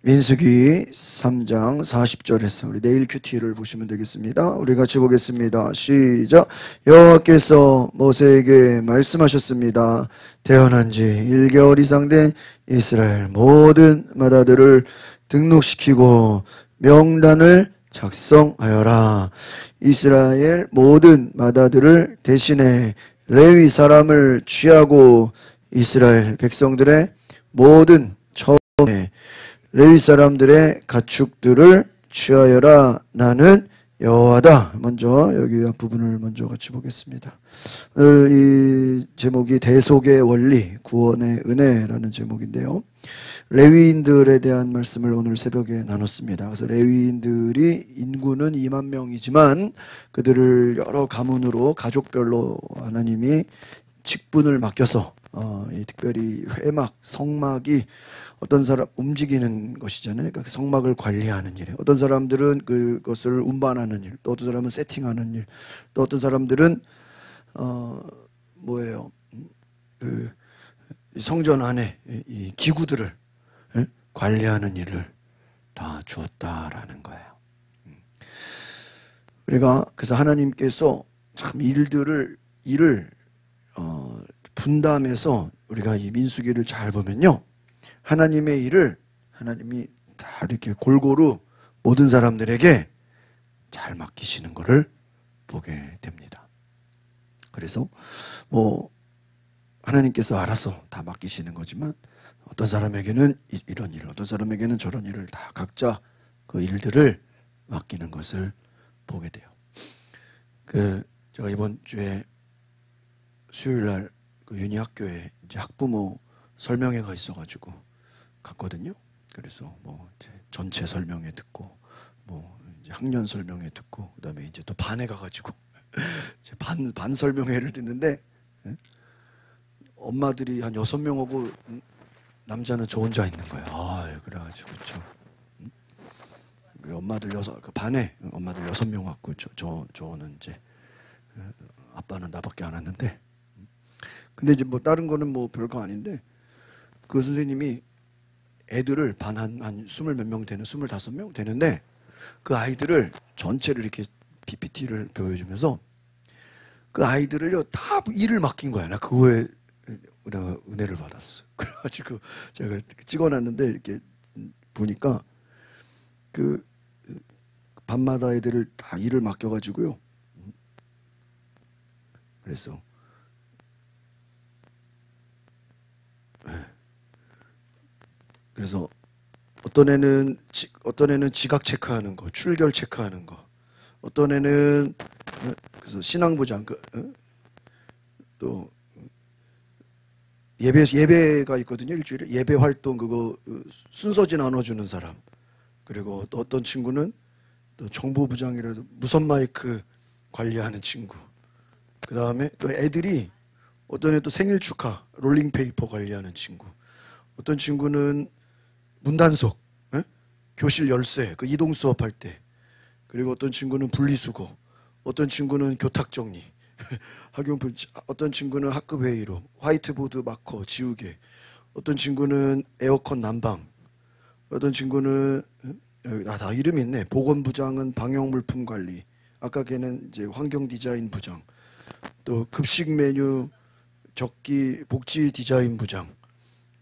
민수기 3장 40절에서 우리 내일 큐티를 보시면 되겠습니다. 우리 같이 보겠습니다. 시작. 여호와께서 모세에게 말씀하셨습니다. 태어난 지 1개월 이상 된 이스라엘 모든 맏아들을 등록시키고 명단을 작성하여라. 이스라엘 모든 맏아들을 대신해 레위 사람을 취하고 이스라엘 백성들의 모든 처음에 레위 사람들의 가축들을 취하여라. 나는 여호와다. 먼저 여기 앞부분을 먼저 같이 보겠습니다. 오늘 이 제목이 대속의 원리, 구원의 은혜라는 제목인데요. 레위인들에 대한 말씀을 오늘 새벽에 나눴습니다. 그래서 레위인들이 인구는 2만 명이지만 그들을 여러 가문으로 가족별로 하나님이 직분을 맡겨서 특별히 회막, 성막이 어떤 사람 움직이는 것이잖아요. 그러니까 성막을 관리하는 일. 어떤 사람들은 그것을 운반하는 일, 또 어떤 사람은 세팅하는 일, 또 어떤 사람들은 그 성전 안에 이 기구들을 관리하는 일을 다 주었다라는 거예요. 그래서 하나님께서 참 일을 분담해서 우리가 이 민수기를 잘 보면요, 하나님의 일을 하나님이 다 이렇게 골고루 모든 사람들에게 잘 맡기시는 것을 보게 됩니다. 그래서 하나님께서 알아서 다 맡기시는 거지만 어떤 사람에게는 이런 일, 어떤 사람에게는 저런 일을 다 각자 그 일들을 맡기는 것을 보게 돼요. 제가 이번 주에 수요일 날 그 윤희학교에 이제 학부모 설명회가 있어가지고 갔거든요. 그래서 이제 전체 설명회 듣고 이제 학년 설명회 듣고 그다음에 이제 또 반에 가가지고 이제 반 설명회를 듣는데 엄마들이 한 6명 오고 남자는 저 혼자 있는 거예요. 그래가지고 엄마들 그 반에 엄마들 6명 왔고 저는 이제 아빠는 나밖에 안 왔는데, 근데 이제 다른 거는 별거 아닌데 그 선생님이 애들을 반 한 20몇 명 되는 25명 되는데 그 아이들을 전체를 이렇게 PPT를 보여주면서 그 아이들을요 다 일을 맡긴 거야. 나 그거에 은혜를 받았어. 그래가지고 제가 찍어놨는데 이렇게 보니까 그 밤마다 애들을 다 일을 맡겨가지고요. 그래서 어떤 애는 지각 체크하는 거, 출결 체크하는 거, 어떤 애는 그래서 신앙부장 또 예배가 있거든요. 일주일에 예배 활동 그거 순서지 나눠주는 사람, 그리고 또 어떤 친구는 또 정보부장이라도 무선 마이크 관리하는 친구, 그 다음에 또 애들이 어떤 애 또 생일 축하 롤링페이퍼 관리하는 친구, 어떤 친구는 문단속, 교실 열쇠, 그 이동 수업할 때, 그리고 어떤 친구는 분리수거, 어떤 친구는 교탁 정리, 학용품, 어떤 친구는 학급 회의로 화이트보드 마커 지우개, 어떤 친구는 에어컨 난방, 어떤 친구는 다 이름이 있네. 보건부장은 방역물품 관리, 아까 걔는 이제 환경 디자인 부장, 또 급식 메뉴 적기 복지 디자인 부장,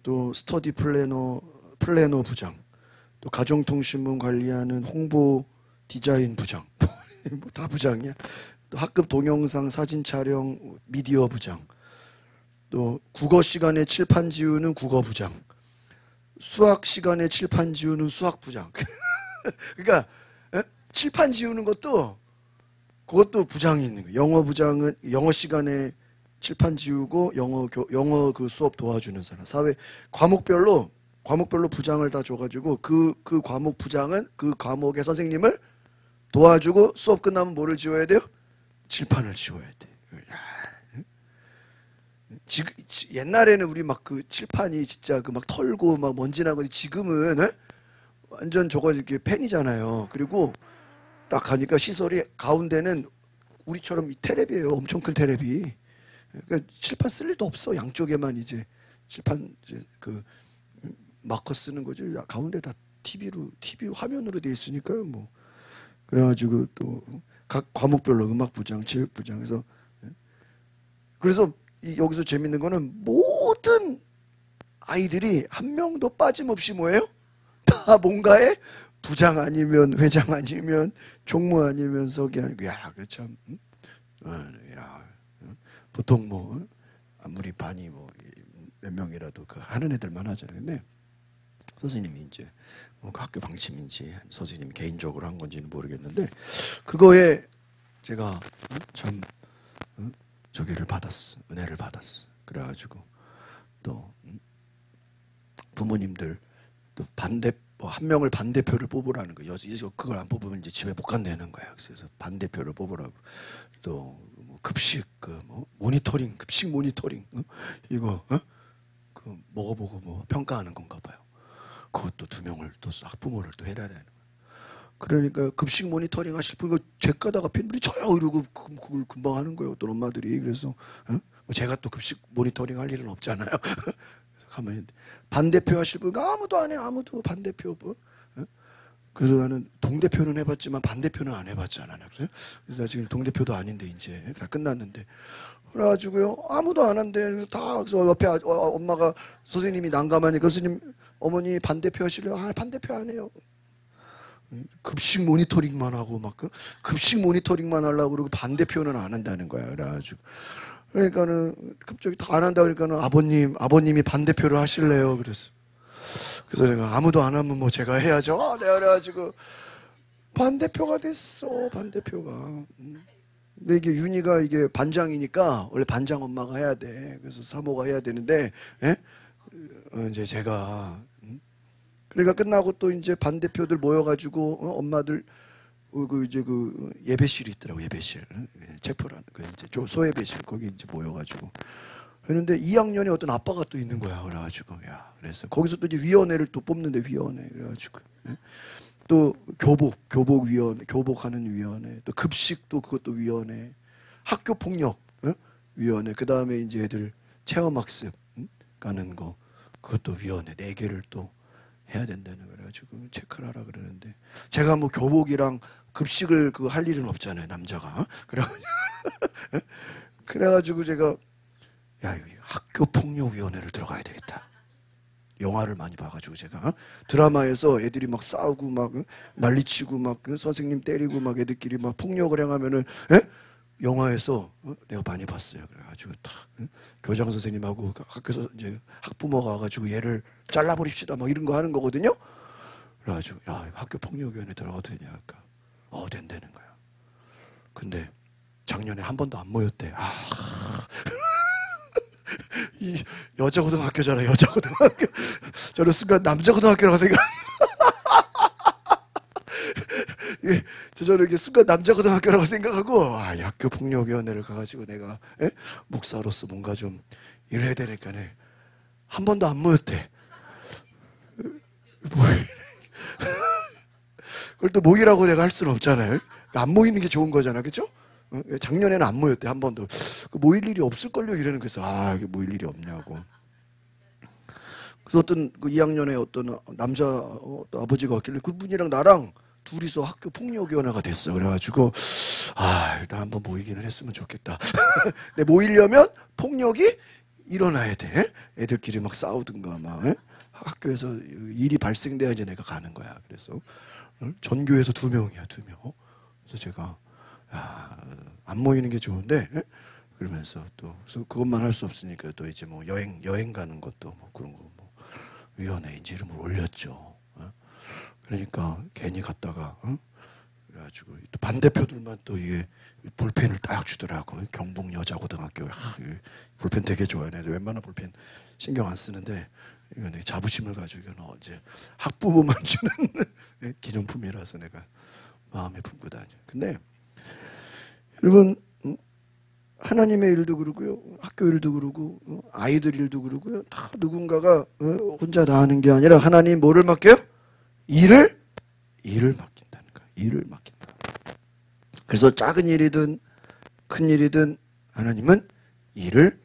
또 스터디 플래너 부장, 또 가정통신문 관리하는 홍보 디자인 부장, 다 부장이야. 또 학급 동영상 사진 촬영 미디어 부장, 또 국어 시간에 칠판 지우는 국어 부장, 수학 시간에 칠판 지우는 수학 부장. 그러니까 칠판 지우는 그것도 부장이 있는 거예요. 영어 부장은 영어 시간에 칠판 지우고 영어 그 수업 도와주는 사람. 사회 과목별로 부장을 다 줘가지고 그 과목 부장은 그 과목의 선생님을 도와주고 수업 끝나면 뭐를 지워야 돼요? 칠판을 지워야 돼. 옛날에는 우리 막 그 칠판이 진짜 그 막 털고 막 먼지 나고, 지금은 완전 저거 이렇게 펜이잖아요. 그리고 딱 가니까 시설이 가운데는 우리처럼 이 테레비예요. 엄청 큰 테레비. 그러니까 칠판 쓸 일도 없어. 양쪽에만 이제 칠판 이제 그 마커 쓰는 거지. 가운데 다 TV 화면으로 돼 있으니까요. 뭐 그래가지고 또 각 과목별로 음악부장, 체육부장에서 그래서 여기서 재밌는 거는 모든 아이들이 한 명도 빠짐없이 뭐예요? 다 뭔가에 부장 아니면 회장 아니면 총무 아니면 서기 아니고 야, 그 참, 야, 보통 뭐 아무리 반이 뭐 몇 명이라도 그 하는 애들만 하잖아요. 근데 선생님이 이제 뭐 그 학교 방침인지 선생님 개인적으로 한 건지는 모르겠는데 그거에 제가 참 저기를 받았어, 은혜를 받았어. 그래가지고 또 부모님들 또 뭐 한 명을 반대표를 뽑으라는 거예요. 그걸 안 뽑으면 이제 집에 못 간다는 거야. 그래서 반대표를 뽑으라고. 또 뭐 급식 뭐 모니터링, 급식 모니터링 이거 그 먹어보고 뭐 평가하는 건가 봐요. 그것도 2명을 또 학부모를 또 해야 되는 거예요. 그러니까 급식 모니터링 하실 분 이거 죗가닥 앞에 물이 져요 이러고 그걸 금방 하는 거예요. 어떤 엄마들이. 그래서 제가 또 급식 모니터링 할 일은 없잖아요. 가만히 반대표 하실 분 아무도 안 해. 아무도 반대표 뭐. 그래서 나는 동대표는 해봤지만 반대표는 안 해봤잖아. 그래서 나 지금 동대표도 아닌데 이제 다 끝났는데 그래가지고요 아무도 안 한대. 다 그래서 옆에 엄마가 선생님이 난감하니까 선생님 어머니 반대표 하실래요? 아 반대표 안 해요. 급식 모니터링만 하고 막 급식 모니터링만 하려고 그러고 반대표는 안 한다는 거야. 그래가지고 그러니까는 갑자기 다 안 한다 그러니까는 아버님이 반대표를 하실래요? 그래서 내가 아무도 안 하면 뭐 제가 해야죠. 내가 그래가지고 반대표가 됐어. 반대표가. 근데 이게 윤희가 이게 반장이니까 원래 반장 엄마가 해야 돼. 그래서 사모가 해야 되는데 이제 제가 그러니까 끝나고 또 이제 반대표들 모여가지고 엄마들 이제 그 예배실이 있더라고. 예배실 체포라는 그 이제 소예배실 거기 이제 모여가지고 했는데 2학년에 어떤 아빠가 또 있는 거야. 그래가지고 야 그래서 거기서 또 이제 위원회를 또 뽑는데 위원회 그래가지고 또 교복위원회 교복하는 위원회 또 급식도 그것도 위원회 학교 폭력 위원회 그 다음에 이제 애들 체험학습 가는 거 그것도 위원회 4개를 또 해야 된다는 거래가지고 체크를 하라 그러는데 제가 뭐 교복이랑 급식을 그거 할 일은 없잖아요 남자가 그래가지고 제가 야 학교 폭력위원회를 들어가야 되겠다. 영화를 많이 봐가지고 제가 드라마에서 애들이 막 싸우고 막 난리치고 막 선생님 때리고 막 애들끼리 막 폭력을 행하면은 영화에서 내가 많이 봤어요. 그래가지고 딱 교장 선생님하고 학교에서 이제 학부모가 와가지고 얘를 잘라버립시다 막 이런 거 하는 거거든요. 그래가지고 야 학교 폭력위원회 들어가도 되냐 할까? 된다는 거야. 근데 작년에 한 번도 안 모였대. 이 여자 고등학교잖아. 여자 고등학교. 저는 순간 남자 고등학교라고 생각. 저는 이게 순간 남자 고등학교라고 생각하고 학교 폭력위원회를 가가지고 내가 목사로서 뭔가 좀 일해야 되니까네 한 번도 안 모였대. 그걸 또 모이라고 내가 할 수는 없잖아요. 안 모이는 게 좋은 거잖아, 그렇죠? 작년에는 안 모였대 한 번도. 모일 일이 없을걸요 이러는 거에서 이게 모일 일이 없냐고. 그래서 어떤 그 2학년에 어떤 남자 어떤 아버지가 왔길래 그분이랑 나랑 둘이서 학교 폭력위원회가 됐어. 그래가지고 일단 한번 모이기는 했으면 좋겠다. 근데 모이려면 폭력이 일어나야 돼. 애들끼리 막 싸우든가 막 학교에서 일이 발생돼야 이제 내가 가는 거야. 그래서 전교에서 2명이야 2명. 그래서 제가 안 모이는 게 좋은데 그러면서 또 그것만 할 수 없으니까 또 이제 뭐 여행 가는 것도 뭐 그런 거 뭐 위원회 이제 이름을 올렸죠. 그러니까 괜히 갔다가 그래가지고 또 반대표들만 또 이게 볼펜을 딱 주더라고. 경북 여자고등학교 볼펜 되게 좋아해. 웬만한 볼펜 신경 안 쓰는데 이건 자부심을 가지고 이건 이제 학부모만 주는 기념품이라서 내가 마음에 품고 다녀. 근데 여러분 하나님의 일도 그러고요, 학교 일도 그러고 아이들 일도 그러고요, 다 누군가가 혼자 다 하는 게 아니라 하나님 뭐를 맡겨요? 일을 맡긴다는 거예요. 일을 맡긴다. 그래서 작은 일이든 큰 일이든 하나님은 일을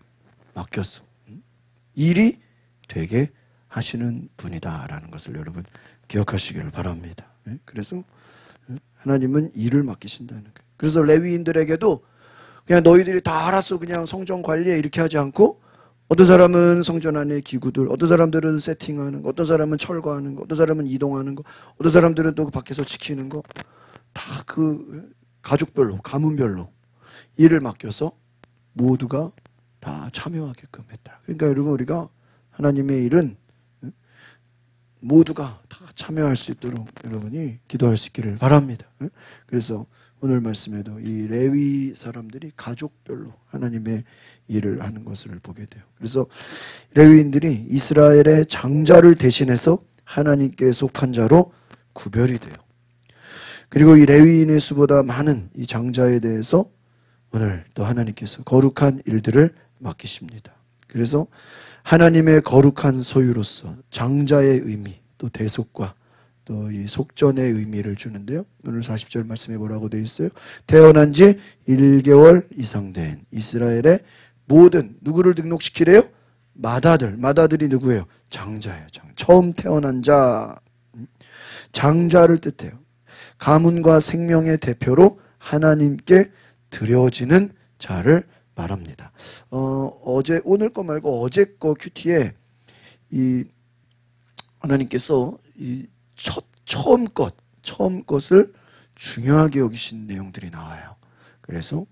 맡겼어. 일이 되게 하시는 분이다라는 것을 여러분 기억하시기를 바랍니다. 그래서 하나님은 일을 맡기신다는 거예요. 그래서 레위인들에게도 그냥 너희들이 다 알아서 그냥 성전 관리해 이렇게 하지 않고, 어떤 사람은 성전 안에 기구들, 어떤 사람들은 세팅하는 거, 어떤 사람은 철거하는 거, 어떤 사람은 이동하는 거, 어떤 사람들은 또 밖에서 지키는 거, 다 그 가족별로, 가문별로 일을 맡겨서 모두가 다 참여하게끔 했다. 그러니까 여러분, 우리가 하나님의 일은 모두가 다 참여할 수 있도록 여러분이 기도할 수 있기를 바랍니다. 그래서 오늘 말씀에도 이 레위 사람들이 가족별로 하나님의 일을 하는 것을 보게 돼요. 그래서 레위인들이 이스라엘의 장자를 대신해서 하나님께 속한 자로 구별이 돼요. 그리고 이 레위인의 수보다 많은 이 장자에 대해서 오늘 또 하나님께서 거룩한 일들을 맡기십니다. 그래서 하나님의 거룩한 소유로서 장자의 의미, 또 대속과 또 이 속전의 의미를 주는데요. 오늘 40절 말씀에 뭐라고 되어 있어요? 태어난 지 1개월 이상 된 이스라엘의 모든, 누구를 등록시키래요? 맏아들. 맏아들이 누구예요? 장자예요. 처음 태어난 자. 장자를 뜻해요. 가문과 생명의 대표로 하나님께 드려지는 자를 말합니다. 오늘 거 말고 어제 거 큐티에 이 하나님께서 이 처음 것을 중요하게 여기신 내용들이 나와요. 그래서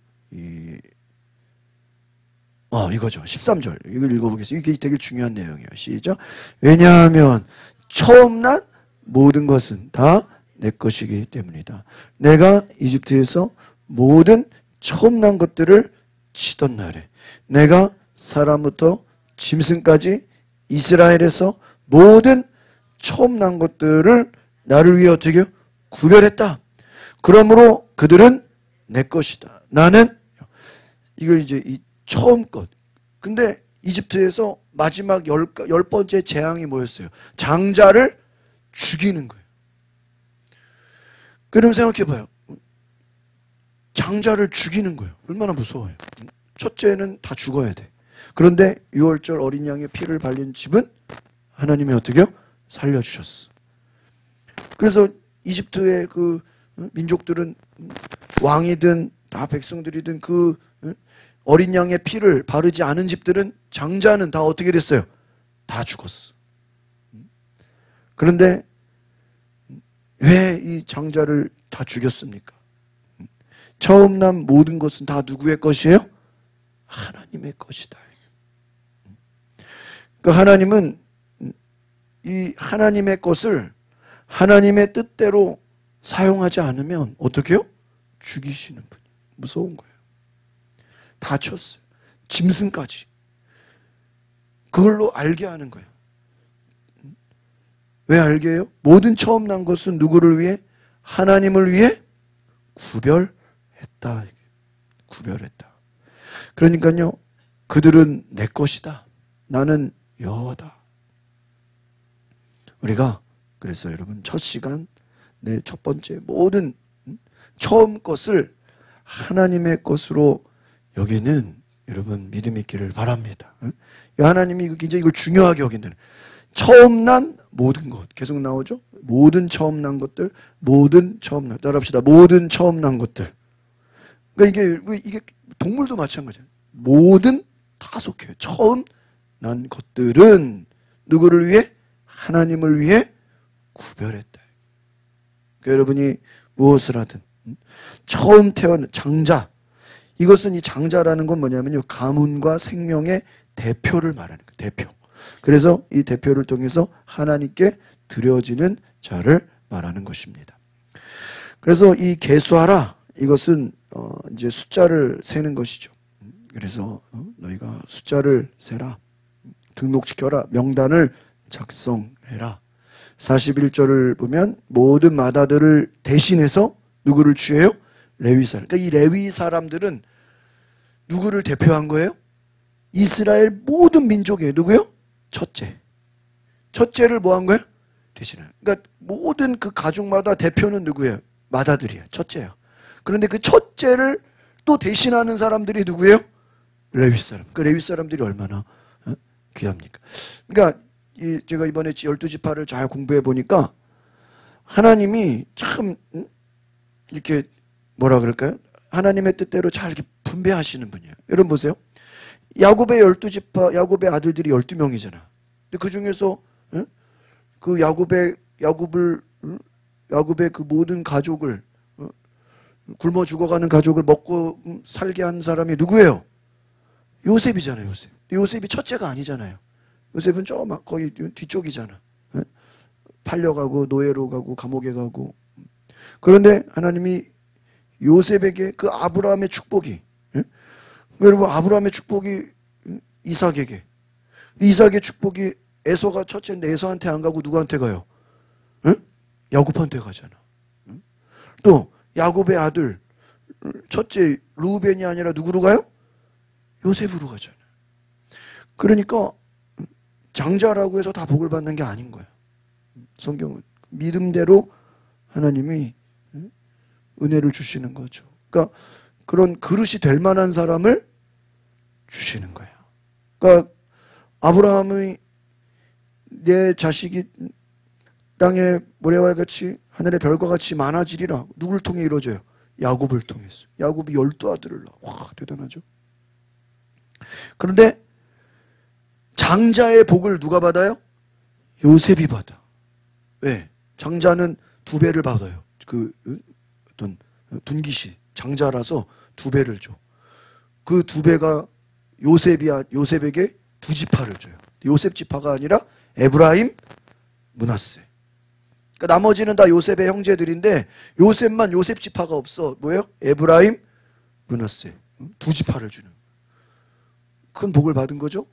이거죠. 13절. 이걸 읽어보겠습니다. 이게 되게 중요한 내용이에요. 시작. 왜냐하면 처음 난 모든 것은 다 내 것이기 때문이다. 내가 이집트에서 모든 처음 난 것들을 치던 날에, 내가 사람부터 짐승까지 이스라엘에서 모든 처음 난 것들을 나를 위해 어떻게 구별했다. 그러므로 그들은 내 것이다. 나는 이걸 이제 이 처음 것. 근데 이집트에서 마지막 열 번째 재앙이 뭐였어요? 장자를 죽이는 거예요. 그럼 생각해 봐요. 장자를 죽이는 거예요. 얼마나 무서워요. 첫째는 다 죽어야 돼. 그런데 6월절 어린 양의 피를 발린 집은 하나님이 어떻게 살려주셨어. 그래서 이집트의 그 민족들은 왕이든 다 백성들이든 그 어린 양의 피를 바르지 않은 집들은, 장자는 다 어떻게 됐어요? 다 죽었어. 그런데 왜 이 장자를 다 죽였습니까? 처음 난 모든 것은 다 누구의 것이에요? 하나님의 것이다. 그러니까 하나님은 이 하나님의 것을 하나님의 뜻대로 사용하지 않으면 어떻게 해요? 죽이시는 분이. 무서운 거예요. 다쳤어요. 짐승까지. 그걸로 알게 하는 거예요. 왜 알게 해요? 모든 처음 난 것은 누구를 위해? 하나님을 위해 구별했다. 구별했다. 그러니까요, 그들은 내 것이다. 나는 여호와다. 우리가 그래서 여러분 첫 시간, 내 첫 번째 모든 처음 것을 하나님의 것으로 여기는 여러분 믿음 있기를 바랍니다. 하나님이 굉장히 이걸 중요하게 여긴다는, 처음 난 모든 것, 계속 나오죠? 모든 처음 난 것들, 모든 처음 난, 따라합시다. 모든 처음 난 것들. 그러니까 이게 동물도 마찬가지예요. 모든 다 속해요. 처음 난 것들은 누구를 위해? 하나님을 위해 구별했다. 그러니까 여러분이 무엇을 하든 처음 태어난 장자, 이것은 이 장자라는 건 뭐냐면요, 가문과 생명의 대표를 말하는 거예요. 대표. 그래서 이 대표를 통해서 하나님께 드려지는 자를 말하는 것입니다. 그래서 이 계수하라, 이것은 이제 숫자를 세는 것이죠. 그래서 너희가 숫자를 세라, 등록시켜라, 명단을 작성해라. 41절을 보면 모든 맏아들을 대신해서 누구를 취해요? 레위 사람. 그러니까 이 레위 사람들은 누구를 대표한 거예요? 이스라엘 모든 민족이에요. 누구요? 첫째. 첫째를 뭐 한 거예요? 대신한. 그러니까 모든 그 가족마다 대표는 누구예요? 맏아들이야. 첫째야. 그런데 그 첫째를 또 대신하는 사람들이 누구예요? 레위 사람. 그 레위 사람들이 얼마나 귀합니까? 그러니까 제가 이번에 12지파를 잘 공부해 보니까 하나님이 참 이렇게 뭐라 그럴까요? 하나님의 뜻대로 잘 이렇게 분배하시는 분이에요. 여러분 보세요. 야곱의 12지파, 야곱의 아들들이 12명이잖아. 근데 그 중에서 그 야곱의 그 모든 가족을 굶어 죽어가는 가족을 먹고 살게 한 사람이 누구예요? 요셉이잖아요. 요셉. 요셉이 첫째가 아니잖아요. 요셉은 저 막 거의 뒤쪽이잖아. 팔려가고 노예로 가고 감옥에 가고. 그런데 하나님이 요셉에게 그 아브라함의 축복이, 여러분 아브라함의 축복이 이삭에게, 이삭의 축복이 에서가 첫째인데 에서한테 안 가고 누구한테 가요? 야곱한테 가잖아. 또 야곱의 아들 첫째 루벤이 아니라 누구로 가요? 요셉으로 가잖아. 그러니까 장자라고 해서 다 복을 받는 게 아닌 거야. 성경은 믿음대로 하나님이 은혜를 주시는 거죠. 그러니까 그런 그릇이 될 만한 사람을 주시는 거야. 그러니까 아브라함의 내 자식이 땅의 모래와 같이 하늘의 별과 같이 많아지리라. 누굴 통해 이루어져요? 야곱을 통해서. 야곱이 12아들을 낳아. 와, 대단하죠. 그런데 장자의 복을 누가 받아요? 요셉이 받아. 왜? 장자는 2배를 받아요. 그 어떤 분깃이 장자라서 2배를 줘. 그 2배가 요셉에게 2지파를 줘요. 요셉 지파가 아니라 에브라임, 므낫세. 그러니까 나머지는 다 요셉의 형제들인데 요셉만 요셉 지파가 없어. 뭐예요? 에브라임, 므낫세. 2지파를 주는. 큰 복을 받은 거죠.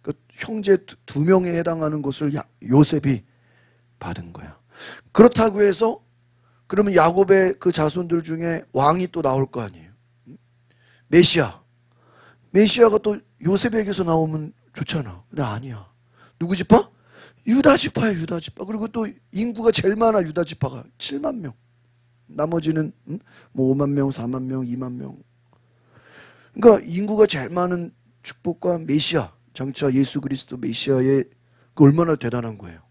그 형제 2명에 해당하는 것을 요셉이 받은 거야. 그렇다고 해서 그러면 야곱의 그 자손들 중에 왕이 또 나올 거 아니에요. 메시아. 메시아가 또 요셉에게서 나오면 좋잖아. 근데 아니야. 누구 지파? 유다 지파야, 유다 지파. 그리고 또 인구가 제일 많아, 유다 지파가. 7만 명. 나머지는 뭐 5만 명, 4만 명, 2만 명. 그러니까 인구가 제일 많은 축복과 메시아, 장차 예수 그리스도 메시아의 그 얼마나 대단한 거예요.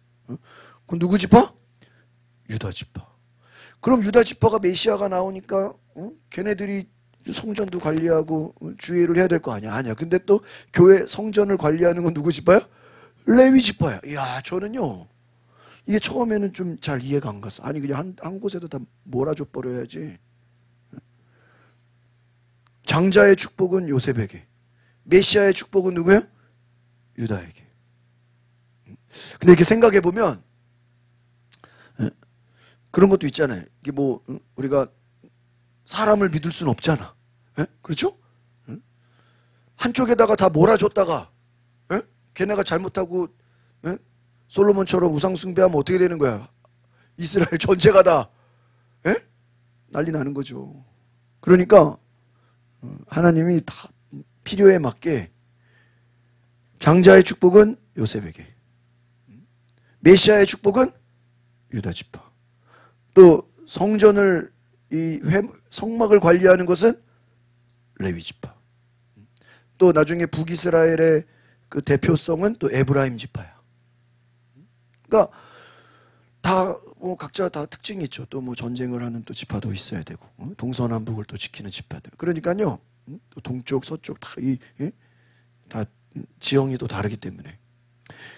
그럼 누구 지파? 유다 지파. 그럼 유다 지파가 메시아가 나오니까 걔네들이 성전도 관리하고 주의를 해야 될 거 아니야? 아니야. 근데 또 교회 성전을 관리하는 건 누구 지파야? 레위 지파야. 이야, 저는요 이게 처음에는 좀 잘 이해가 안 갔어. 아니 그냥 한 곳에다 다 몰아줘 버려야지. 장자의 축복은 요셉에게, 메시아의 축복은 누구예요? 유다에게. 근데 이렇게 생각해 보면 그런 것도 있잖아요. 이게 뭐 우리가 사람을 믿을 수는 없잖아. 그렇죠? 한쪽에다가 다 몰아줬다가 걔네가 잘못하고 솔로몬처럼 우상 숭배하면 어떻게 되는 거야? 이스라엘 전체가 다 난리 나는 거죠. 그러니까 하나님이 다 필요에 맞게 장자의 축복은 요셉에게, 메시아의 축복은 유다 지파, 또 성전을 성막을 관리하는 것은 레위 지파, 또 나중에 북이스라엘의 그 대표성은 또 에브라임 지파야. 그러니까 다 뭐 각자 다 특징이 있죠. 또 뭐 전쟁을 하는 또 지파도 있어야 되고, 동서남북을 또 지키는 지파들. 그러니까요, 또 동쪽 서쪽 다 지형이 또 다르기 때문에.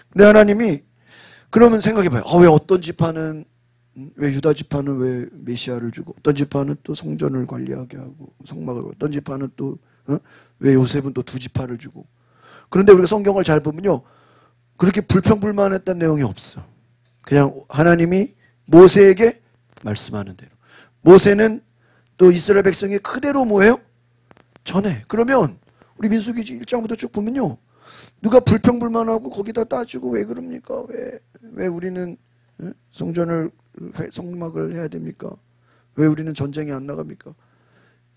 근데 하나님이 그러면 생각해봐요. 왜 어떤 지파는 왜 유다 지파는 왜 메시아를 주고, 어떤 지파는 또 성전을 관리하게 하고 성막을, 어떤 지파는 또 왜 요셉은 또 2지파를 주고. 그런데 우리가 성경을 잘 보면요, 그렇게 불평불만했던 내용이 없어. 그냥 하나님이 모세에게 말씀하는 대로. 모세는 또 이스라엘 백성이 그대로 뭐예요? 전해. 그러면 우리 민수기 1장부터 쭉 보면요, 누가 불평불만하고 거기다 따지고 왜 그럽니까? 왜 우리는 성막을 해야 됩니까? 왜 우리는 전쟁에 안 나갑니까?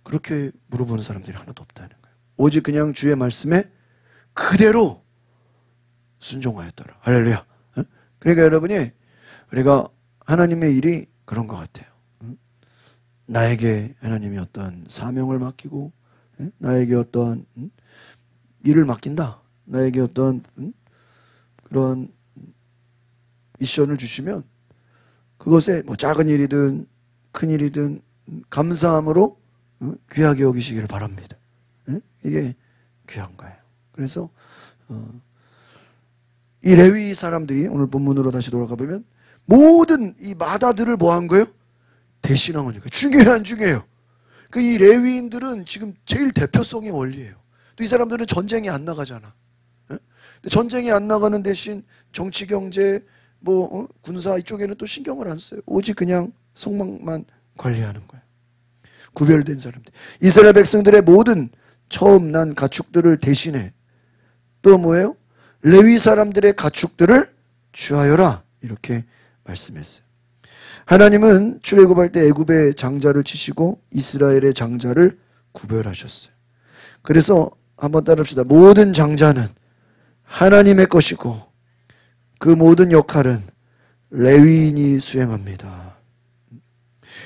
그렇게 물어보는 사람들이 하나도 없다는 거예요. 오직 그냥 주의 말씀에 그대로 순종하였더라. 할렐루야. 그러니까 여러분이, 우리가 하나님의 일이 그런 것 같아요. 나에게 하나님이 어떠한 사명을 맡기고, 나에게 어떠한 일을 맡긴다, 나에게 어떠한 그런 미션을 주시면 그것에 뭐 작은 일이든 큰 일이든 감사함으로 귀하게 여기시기를 바랍니다. 이게 귀한 거예요. 그래서 이 레위 사람들이 오늘 본문으로 다시 돌아가 보면 모든 이 마다들을 뭐 한 거예요? 대신한 거니까. 중요해요, 안 중요해요? 그 이 레위인들은 지금 제일 대표성의 원리예요. 또 이 사람들은 전쟁에 안 나가잖아. 전쟁에 안 나가는 대신 정치, 경제, 군사 이쪽에는 또 신경을 안 써요. 오직 그냥 성막만 관리하는 거예요. 구별된 사람들. 이스라엘 백성들의 모든 처음 난 가축들을 대신해. 또 뭐예요? 레위 사람들의 가축들을 취하여라. 이렇게 말씀했어요. 하나님은 출애굽할 때 애굽의 장자를 치시고 이스라엘의 장자를 구별하셨어요. 그래서 한번 따라합시다. 모든 장자는 하나님의 것이고 그 모든 역할은 레위인이 수행합니다.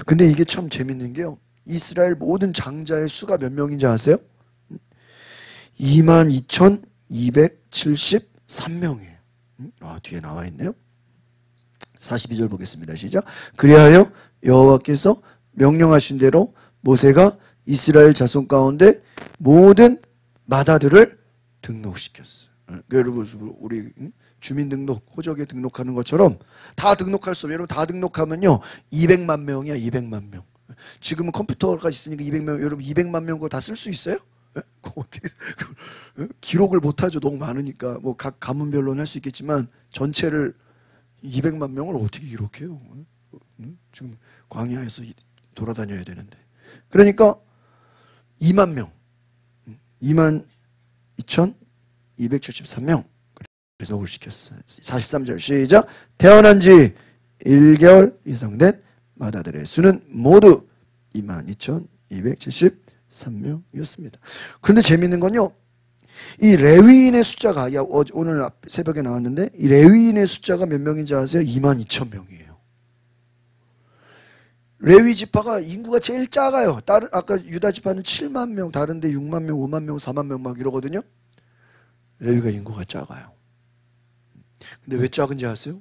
근데 이게 참 재밌는 게요. 이스라엘 모든 장자의 수가 몇 명인지 아세요? 22,273명이에요. 뒤에 나와 있네요. 42절 보겠습니다. 시작. 그리하여 여호와께서 명령하신 대로 모세가 이스라엘 자손 가운데 모든 마다들을 등록시켰어요. 여러분 우리 주민등록, 호적에 등록하는 것처럼 다 등록할 수 없어요. 여러분 다 등록하면요 200만 명이야. 200만 명. 지금은 컴퓨터가 있으니까 200명, 여러분 200만 명 그거 다 쓸 수 있어요? 어떻게 기록을 못하죠. 너무 많으니까. 뭐 각 가문별로는 할 수 있겠지만 전체를 200만 명을 어떻게 기록해요? 지금 광야에서 돌아다녀야 되는데. 그러니까 2만 명. 22,273명. 그래서 올 시켰어요. 43절 시작. 태어난 지 1개월 이상 된 마다들의 수는 모두 22,273명이었습니다. 그런데 재미있는 건요. 이 레위인의 숫자가 오늘 새벽에 나왔는데 이 레위인의 숫자가 몇 명인지 아세요? 22,000명이에요. 레위 지파가 인구가 제일 작아요. 아까 유다 지파는 7만 명, 다른데 6만 명, 5만 명, 4만 명 막 이러거든요. 레위가 인구가 작아요. 근데 왜 작은지 아세요?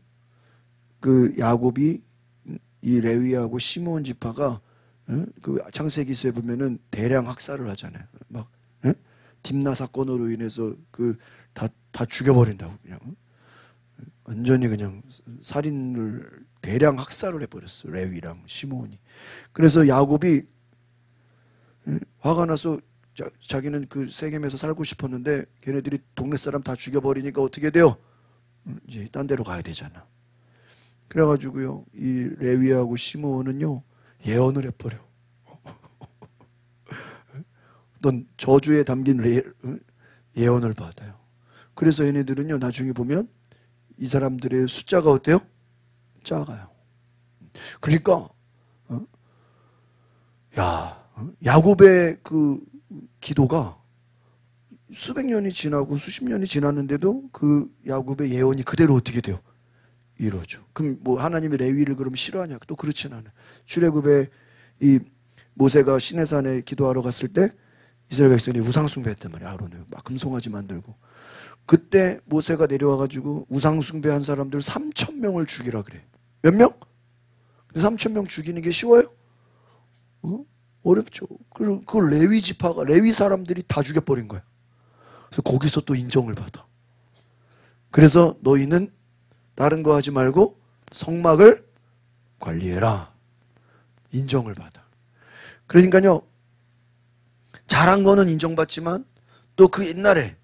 그 야곱이 이 레위하고 시므온 지파가 그 창세기서에 보면은 대량 학살을 하잖아요. 막 딥나 사건으로 인해서 다 죽여버린다고 그냥 완전히 그냥 살인을 대량 학살을 해버렸어. 레위랑 시므온이. 그래서 야곱이 화가 나서 자기는 그 세겜에서 살고 싶었는데 걔네들이 동네 사람 다 죽여버리니까 어떻게 돼요? 이제 딴 데로 가야 되잖아. 그래가지고요 이 레위하고 시므온은요 예언을 해버려. 어떤 저주에 담긴 예언을 받아요. 그래서 얘네들은요 나중에 보면 이 사람들의 숫자가 어때요? 작아요. 그러니까 야곱의 그 기도가 수백 년이 지나고 수십 년이 지났는데도 그 야곱의 예언이 그대로 어떻게 돼요? 이루어져. 그럼 뭐 하나님이 레위를 그럼 싫어하냐? 또 그렇진 않아요. 출애굽에 이 모세가 시내산에 기도하러 갔을 때 이스라엘 백성이 우상 숭배했단 말이야. 아론을 막 금송아지 만들고. 그때 모세가 내려와가지고 우상 숭배한 사람들 3,000명을 죽이라 그래. 몇 명? 3,000명 죽이는 게 쉬워요? 어렵죠. 그 레위 지파가 레위 사람들이 다 죽여버린 거야. 그래서 거기서 또 인정을 받아. 그래서 너희는 다른 거 하지 말고 성막을 관리해라. 인정을 받아. 그러니까요. 잘한 거는 인정받지만 또 그 옛날에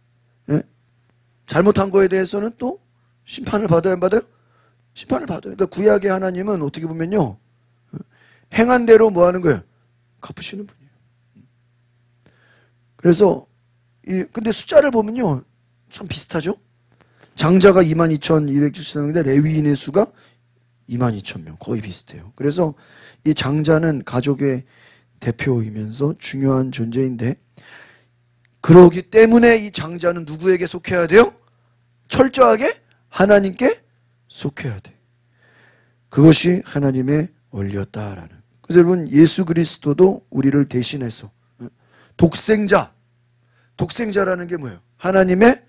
잘못한 거에 대해서는 또 심판을 받아야 안 받아요? 심판을 받아요. 그러니까 구약의 하나님은 어떻게 보면요. 행한 대로 뭐 하는 거예요? 갚으시는 분이에요. 그래서 근데 숫자를 보면요. 참 비슷하죠? 장자가 22,273명인데 레위인의 수가 22,000명. 거의 비슷해요. 그래서 이 장자는 가족의 대표이면서 중요한 존재인데 그러기 때문에 이 장자는 누구에게 속해야 돼요? 철저하게 하나님께 속해야 돼. 그것이 하나님의 원리였다라는. 그래서 여러분 예수 그리스도도 우리를 대신해서 독생자라는 게 뭐예요? 하나님의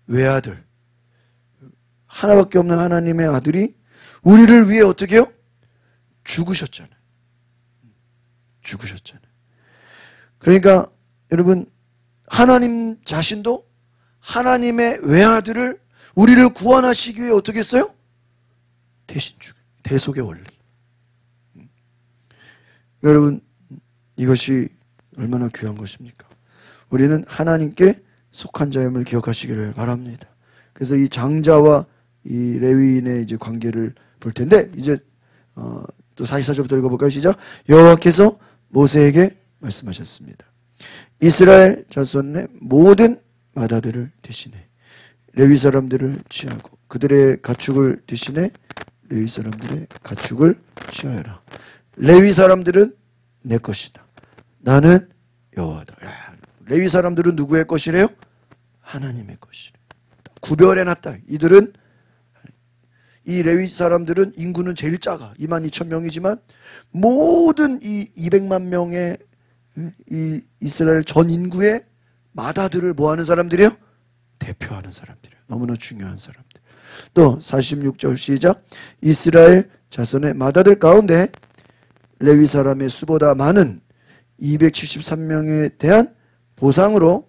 외아들. 하나밖에 없는 하나님의 아들이 우리를 위해 어떻게 해요? 죽으셨잖아요. 죽으셨잖아요. 그러니까 여러분, 하나님 자신도 하나님의 외아들을 우리를 구원하시기 위해 어떻게 했어요? 대신 죽여요. 대속의 원리. 여러분, 이것이 얼마나 귀한 것입니까? 우리는 하나님께 속한 자임을 기억하시기를 바랍니다. 그래서 이 장자와 이 레위인의 이제 관계를 볼 텐데, 이제 또 44절부터 읽어볼까요? 시작. 여호와께서 모세에게 말씀하셨습니다. 이스라엘 자손의 모든 마다들을 대신해 레위 사람들을 취하고 그들의 가축을 대신해 레위 사람들의 가축을 취하여라. 레위 사람들은 내 것이다. 나는 여호와다. 레위 사람들은 누구의 것이래요? 하나님의 것이래. 구별해놨다. 이들은, 이 레위 사람들은 인구는 제일 작아. 22,000명이지만 모든 이 200만 명의 이 이스라엘 전 인구의 마다들을 뭐하는 사람들이에요? 대표하는 사람들이에요. 너무나 중요한 사람들. 또 46절 시작. 이스라엘 자손의 마다들 가운데 레위 사람의 수보다 많은 273명에 대한 보상으로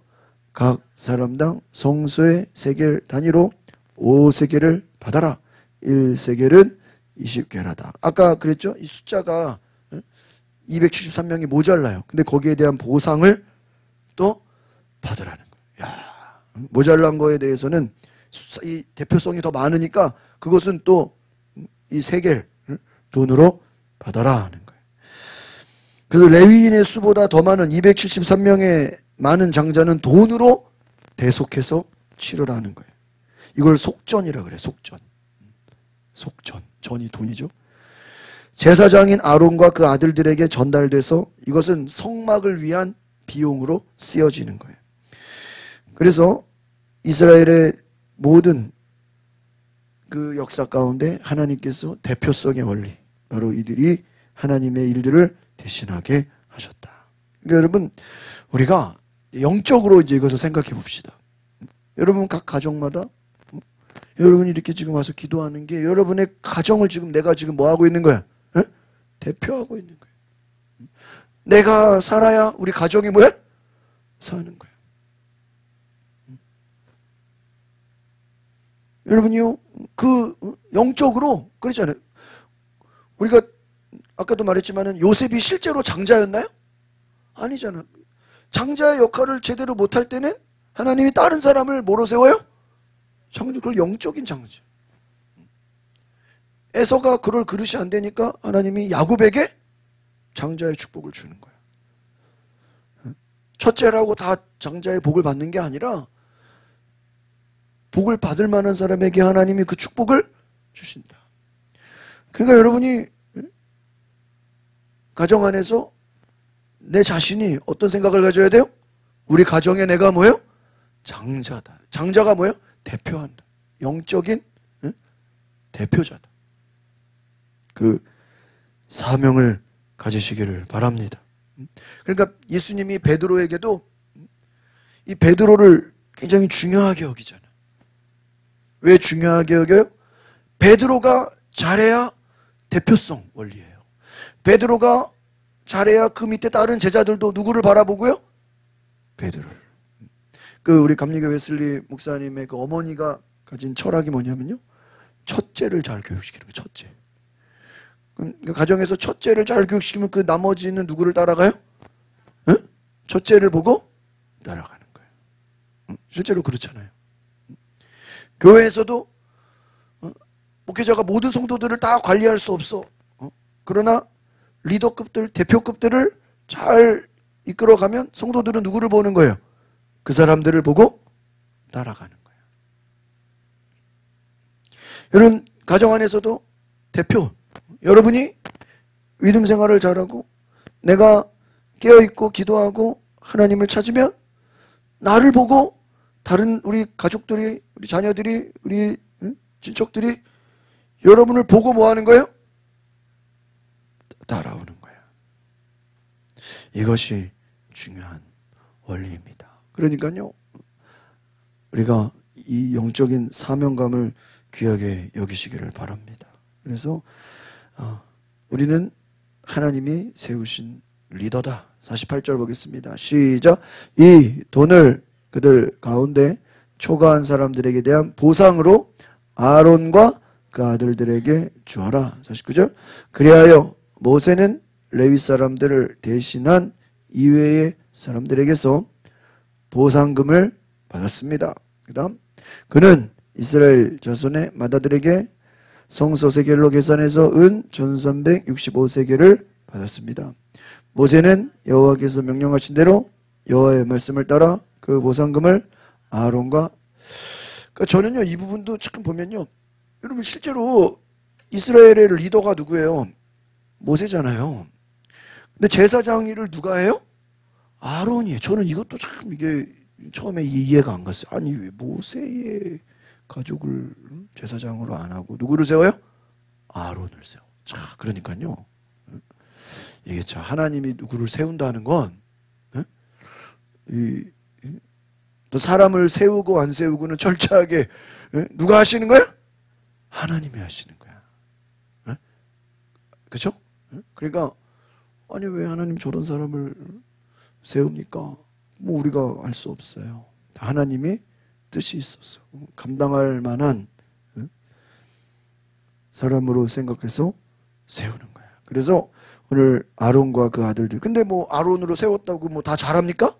각 사람당 성소의 세겔 단위로 5세겔을 받아라. 1세겔은 20게라다. 아까 그랬죠? 이 숫자가 273명이 모자라요. 근데 거기에 대한 보상을 또 받으라는 거예요. 야, 모자란 거에 대해서는 이 대표성이 더 많으니까 그것은 또 이 세겔 돈으로 받아라 하는 거예요. 그래서 레위인의 수보다 더 많은 273명의 많은 장자는 돈으로 대속해서 치르라는 거예요. 이걸 속전이라 그래. 속전. 속전. 전이 돈이죠. 제사장인 아론과 그 아들들에게 전달돼서 이것은 성막을 위한 비용으로 쓰여지는 거예요. 그래서 이스라엘의 모든 그 역사 가운데 하나님께서 대표성의 원리, 바로 이들이 하나님의 일들을 대신하게 하셨다. 그러니까 여러분, 우리가 영적으로 이제 이것을 생각해 봅시다. 여러분 각 가정마다 여러분이 이렇게 지금 와서 기도하는 게 여러분의 가정을 지금 내가 지금 뭐 하고 있는 거야? 에? 대표하고 있는 거야. 내가 살아야 우리 가정이 뭐야? 사는 거야. 여러분이요, 그 영적으로 그렇잖아요. 우리가 아까도 말했지만은 요셉이 실제로 장자였나요? 아니잖아. 장자의 역할을 제대로 못할 때는 하나님이 다른 사람을 뭐로 세워요? 장자. 그걸 영적인 장자. 에서가 그럴 그릇이 안 되니까 하나님이 야곱에게 장자의 축복을 주는 거야. 첫째라고 다 장자의 복을 받는 게 아니라 복을 받을 만한 사람에게 하나님이 그 축복을 주신다. 그러니까 여러분이 가정 안에서 내 자신이 어떤 생각을 가져야 돼요? 우리 가정에 내가 뭐예요? 장자다. 장자가 뭐예요? 대표한다. 영적인 대표자다. 그 사명을 가지시기를 바랍니다. 그러니까 예수님이 베드로에게도 이 베드로를 굉장히 중요하게 여기잖아. 왜 중요하게 여겨요? 베드로가 잘해야 대표성 원리예요. 베드로가 잘해야 그 밑에 다른 제자들도 누구를 바라보고요? 베드로를. 그 우리 감리교 웨슬리 목사님의 그 어머니가 가진 철학이 뭐냐면요, 첫째를 잘 교육시키는 거예요. 첫째. 그 가정에서 첫째를 잘 교육시키면 그 나머지는 누구를 따라가요? 응? 첫째를 보고 따라가는 거예요. 실제로 그렇잖아요. 교회에서도 목회자가 모든 성도들을 다 관리할 수 없어. 그러나 리더급들, 대표급들을 잘 이끌어가면 성도들은 누구를 보는 거예요? 그 사람들을 보고 따라가는 거예요. 여러분 가정 안에서도 대표, 여러분이 믿음 생활을 잘하고 내가 깨어있고 기도하고 하나님을 찾으면 나를 보고 다른 우리 가족들이, 우리 자녀들이, 우리 친척들이 여러분을 보고 뭐 하는 거예요? 따라오는 거예요. 이것이 중요한 원리입니다. 그러니까요, 우리가 이 영적인 사명감을 귀하게 여기시기를 바랍니다. 그래서 우리는 하나님이 세우신 리더다. 48절 보겠습니다. 시작. 이 돈을 그들 가운데 초과한 사람들에게 대한 보상으로 아론과 그 아들들에게 주어라. 49절. 그리하여 모세는 레위 사람들을 대신한 이외의 사람들에게서 보상금을 받았습니다. 그 다음 그는 이스라엘 자손의 맏아들에게 성소 세겔로 계산해서 은 1365세겔을 받았습니다. 모세는 여호와께서 명령하신 대로 여호와의 말씀을 따라 그 보상금을 아론과 그러니까 저는요 이 부분도 지금 보면요 여러분 실제로 이스라엘의 리더가 누구예요? 모세잖아요. 근데 제사장일을 누가 해요? 아론이에요. 저는 이것도 참 이게 처음에 이해가 안 갔어요. 아니 왜 모세의 가족을 제사장으로 안 하고 누구를 세워요? 아론을 세워. 자, 그러니까요. 이게 자 하나님이 누구를 세운다는 건 또 사람을 세우고 안 세우고는 철저하게 누가 하시는 거야? 하나님이 하시는 거야. 그렇죠? 그러니까 아니 왜 하나님 저런 사람을 세웁니까? 뭐 우리가 알 수 없어요. 하나님이 뜻이 있어서 감당할 만한 사람으로 생각해서 세우는 거야. 그래서 오늘 아론과 그 아들들 근데 뭐 아론으로 세웠다고 뭐 다 잘합니까?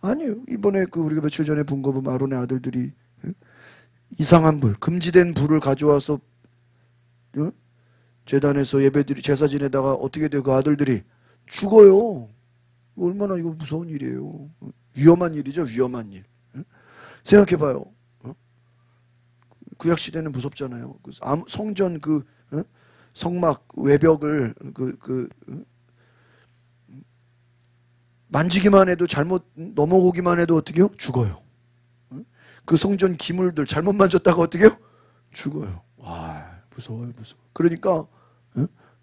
아니에요. 이번에 그 우리가 며칠 전에 본 거 보면 아론의 아들들이 이상한 불, 금지된 불을 가져와서 제단에서 예배드리 제사 지내다가 어떻게 돼요? 그 아들들이 죽어요. 얼마나 이거 무서운 일이에요. 위험한 일이죠. 위험한 일. 생각해봐요. 구약 시대는 무섭잖아요. 성전 그 성막 외벽을 만지기만 해도 잘못 넘어오기만 해도 어떻게요? 죽어요. 그 성전 기물들 잘못 만졌다가 어떻게요? 죽어요. 와 무서워요, 무서워. 그러니까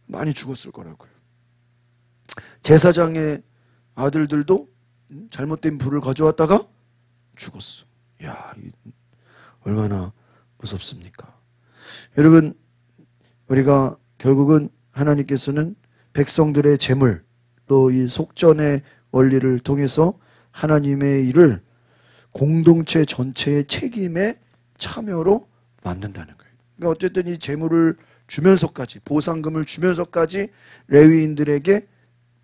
많이 죽었을 거라고요. 제사장의 아들들도 잘못된 불을 가져왔다가 죽었어. 야, 얼마나 무섭습니까? 여러분, 우리가 결국은 하나님께서는 백성들의 재물 또 이 속전의 원리를 통해서 하나님의 일을 공동체 전체의 책임에 참여로 만든다는 거예요. 그러니까 어쨌든 이 재물을 주면서까지 보상금을 주면서까지 레위인들에게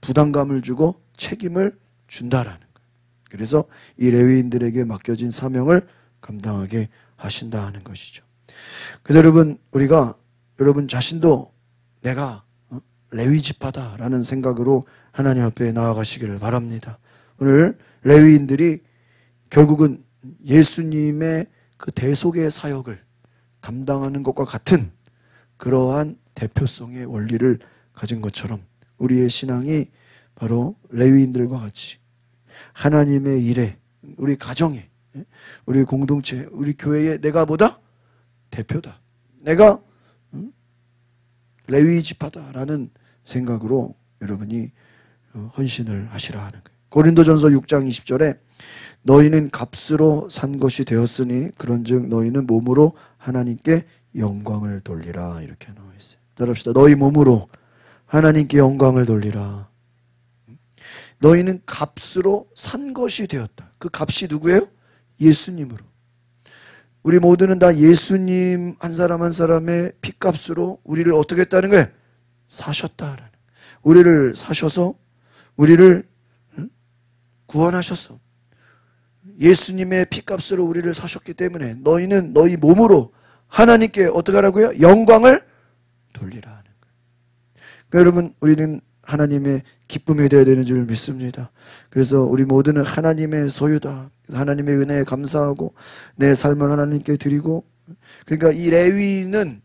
부담감을 주고 책임을 준다라는 거예요. 그래서 이 레위인들에게 맡겨진 사명을 감당하게 하신다 하는 것이죠. 그래서 여러분 우리가 여러분 자신도 내가 레위 지파다라는 생각으로 하나님 앞에 나아가시기를 바랍니다. 오늘 레위인들이 결국은 예수님의 그 대속의 사역을 담당하는 것과 같은 그러한 대표성의 원리를 가진 것처럼 우리의 신앙이 바로 레위인들과 같이 하나님의 일에 우리 가정에 우리 공동체 우리 교회에 내가 뭐다? 대표다. 내가 레위 지파다라는 생각으로 여러분이 헌신을 하시라 하는 거예요. 고린도전서 6장 20절에 너희는 값으로 산 것이 되었으니 그런즉 너희는 몸으로 하나님께 영광을 돌리라 이렇게 나와 있어요. 따라합시다. 너희 몸으로 하나님께 영광을 돌리라. 너희는 값으로 산 것이 되었다. 그 값이 누구예요? 예수님으로. 우리 모두는 다 예수님 한 사람 한 사람의 피값으로 우리를 어떻게 했다는 거예요? 사셨다라는. 우리를 사셔서 우리를 구원하셨어. 예수님의 피값으로 우리를 사셨기 때문에 너희는 너희 몸으로 하나님께 어떻게 하라고요? 영광을 돌리라 하는 거예요. 그러니까 여러분 우리는 하나님의 기쁨이 되어야 되는 줄 믿습니다. 그래서 우리 모두는 하나님의 소유다. 하나님의 은혜에 감사하고 내 삶을 하나님께 드리고 그러니까 이 레위는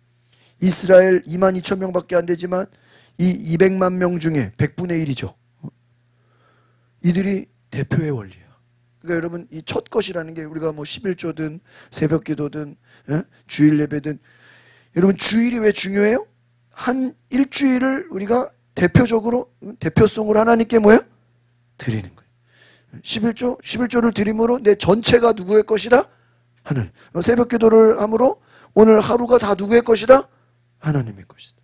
이스라엘 22,000명밖에 안 되지만 이 200만 명 중에 100분의 1이죠. 이들이 대표의 원리야. 그러니까 여러분 이 첫 것이라는 게 우리가 뭐 11조든 새벽기도든 주일 예배든 여러분 주일이 왜 중요해요? 한 일주일을 우리가 대표적으로 대표성으로 하나님께 뭐예요? 드리는 거예요. 11조를 드림으로 내 전체가 누구의 것이다? 하늘. 새벽기도를 함으로 오늘 하루가 다 누구의 것이다? 하나님의 것이다.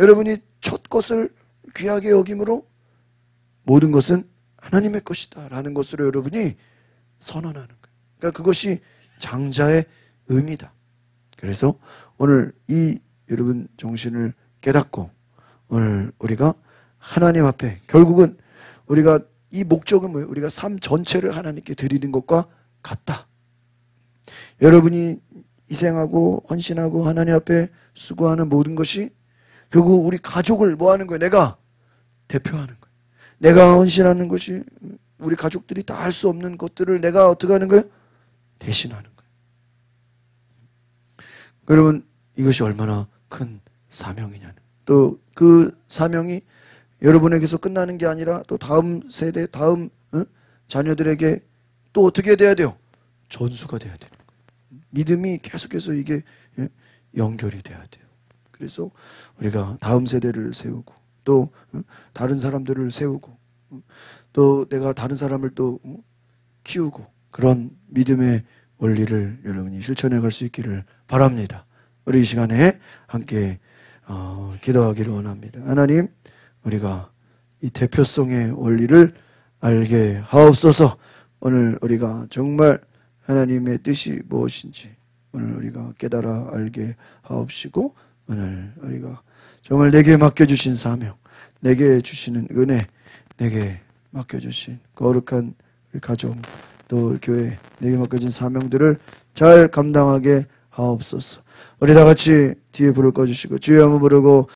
여러분이 첫 것을 귀하게 여김으로 모든 것은 하나님의 것이다 라는 것으로 여러분이 선언하는 거예요. 그러니까 그것이 장자의 의미다. 그래서 오늘 이 여러분 정신을 깨닫고 오늘 우리가 하나님 앞에 결국은 우리가 이 목적은 뭐예요? 우리가 삶 전체를 하나님께 드리는 것과 같다. 여러분이 희생하고 헌신하고 하나님 앞에 수고하는 모든 것이 결국 우리 가족을 뭐 하는 거예요? 내가 대표하는 거예요. 내가 헌신하는 것이 우리 가족들이 다 할 수 없는 것들을 내가 어떻게 하는 거예요? 대신하는 거예요. 여러분 이것이 얼마나 큰 사명이냐는, 또 그 사명이 여러분에게서 끝나는 게 아니라 또 다음 세대, 다음 자녀들에게 또 어떻게 돼야 돼요? 전수가 돼야 되는 거예요. 믿음이 계속해서 이게 연결이 돼야 돼요. 그래서 우리가 다음 세대를 세우고 또 다른 사람들을 세우고 또 내가 다른 사람을 또 키우고 그런 믿음의 원리를 여러분이 실천해 갈 수 있기를 바랍니다. 우리 이 시간에 함께 기도하기를 원합니다. 하나님, 우리가 이 대표성의 원리를 알게 하옵소서. 오늘 우리가 정말 하나님의 뜻이 무엇인지 오늘 우리가 깨달아 알게 하옵시고, 오늘 우리가 정말 내게 맡겨주신 사명, 내게 주시는 은혜, 내게 맡겨주신 거룩한 우리 가족, 또 교회, 내게 맡겨진 사명들을 잘 감당하게 하옵소서. 우리 다 같이 뒤에 불을 꺼주시고 주여 한번 부르고